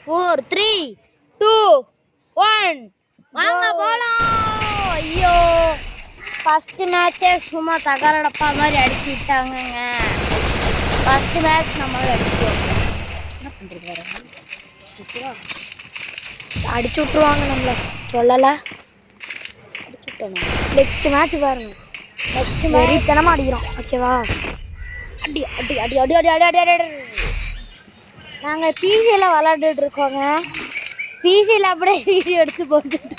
4 3 2 1 வாங்க போலாம். ஐயோ ஃபர்ஸ்ட் மேட்சே சும்மா தகரடப்பா மாதிரி அடிச்சு விட்டாங்கங்க. ஃபர்ஸ்ட் மேட்ச் நம்மளால அடிச்சு என்ன பண்றது வேற அடிச்சு விட்டுருவாங்க நம்மள சொல்லல. அடிச்சு விட்டோம். நெக்ஸ்ட் மேட்ச் பாருங்க. நெக்ஸ்ட் மேட்ச் தினமும் அடிக்கிறோம். ஓகேவா? அடி அடி அடி அடி அடி அடி அடி அடி. நாங்கள் பிசியில் விளாண்டுட்டு இருக்கோங்க. பிசியில் அப்படியே வீடியோ எடுத்து போட்டுட்டு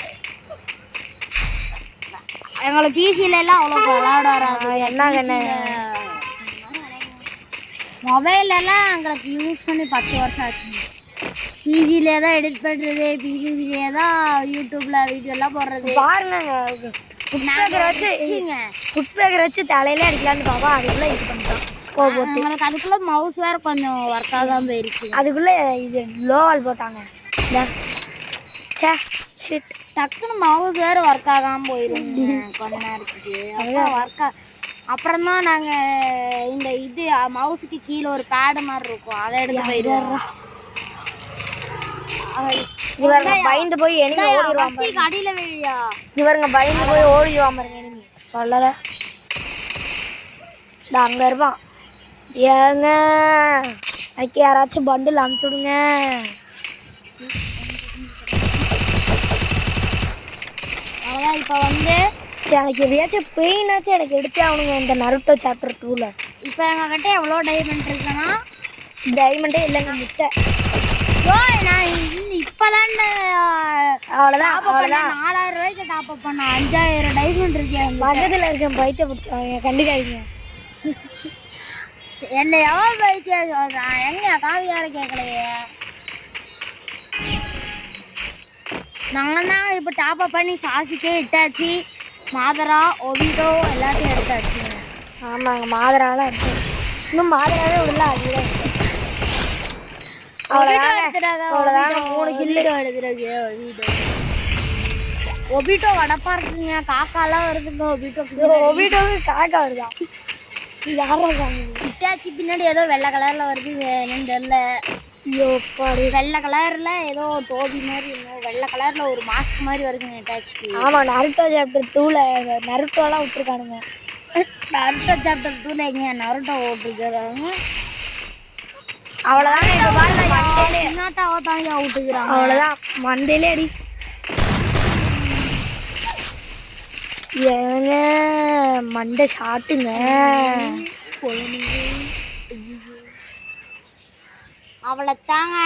எங்களை பிசியில எல்லாம் அவ்வளோ விளாட வராது. என்ன மொபைலெல்லாம் எங்களுக்கு யூஸ் பண்ணி 10 வருஷம் ஆச்சுங்க. பிஜிலே தான் எடிட் பண்ணுறது, பிஜிலே தான் யூடியூப்ல வீடியோலாம் போடுறது. பாருங்க ஃபுட் பேக்கர் வச்சு தலையில அடிக்கலான்னு பாப்பா, அதுக்குள்ளே இது பண்ணிட்டோம். எங்களுக்கு அதுக்குள்ளே மவுஸ் வேறு கொஞ்சம் ஒர்க் ஆகாமல் போயிடுச்சு. அதுக்குள்ளே இது லோவால் போட்டாங்க. டக்குன்னு மவுஸ் வேறு ஒர்க் ஆகாமல் போயிடும் கொஞ்ச நேரத்துக்கு. அப்புறம் தான் நாங்கள் இந்த இது மவுஸுக்கு கீழே ஒரு பேடு மாதிரி இருக்கும், அதை எடுத்து போயிடுவோம். இவருங்க பயந்து போய் எனக்கு ஓடிடுவாங்க. அடியில வெளியா இவருங்க பயந்து போய் ஓடிடுவாங்க. சொல்லல அங்க இருப்பான். ஏங்க அதுக்கு யாராச்சும் பண்டில் அனுப்பிச்சுடுங்க. அவ்வளோதான். இப்போ வந்து எனக்கு எதையாச்சும் பெயினாச்சும் எனக்கு எடுத்தே ஆகணுங்க இந்த நருட்டோ சாப்டர் 2ல. இப்போ எங்ககிட்ட எவ்வளோ டைமண்ட் இருக்குன்னா டைமண்டே இல்லைங்க முட்டை. நான் இப்போதான் அவ்வளோதான் 4000 ரூபாய்க்கு டாப்அப் பண்ணேன். 5000 டைமண்ட் இருக்கேன். பக்கத்தில் இருக்கேன் பைத்திய பிடிச்சவங்க கண்டுக்காதீங்க. என்னை எவ்வளோ பைத்தியா சொல்கிறான்? எங்க காவியார கேட்கலையே. நாங்கள் தான் இப்போ டாப்அப் பண்ணி சாசிக்கே இட்டாச்சு. மாதரா ஒவிடோ எல்லாத்தையும் எடுத்தாச்சுங்க. ஆமாங்க மாதராலாம் எடுத்து இன்னும் மாதராவே உள்ள அதுதான் ஒபிட்டோ வடப்பா இருக்குங்க. காக்காலாம் வருதுங்க. ஒபிட்டோவுக்கு காக்கா வருதா? யாரும் இட்டாச்சி பின்னாடி ஏதோ வெள்ளை கலர்ல வருது, என்னன்னு தெரியல. வெள்ளை கலர்ல ஏதோ டோபி மாதிரி வெள்ளை கலர்ல ஒரு மாஸ்க் மாதிரி வருதுங்க இட்டாச்சிக்கு. ஆமா நருட்டோ சாப்டர் 2ல நருட்டோலாம் விட்டுருக்கானுங்க. நருட்டோ சாப்டர் 2ல எங்க நருட்டோ விட்டுருக்காங்க. அவ்வளோதான். அவ்வளோதான் மண்டையிலே அடி. ஏங்க மண்டை சாட்டுங்க. அவ்வளோதாங்க.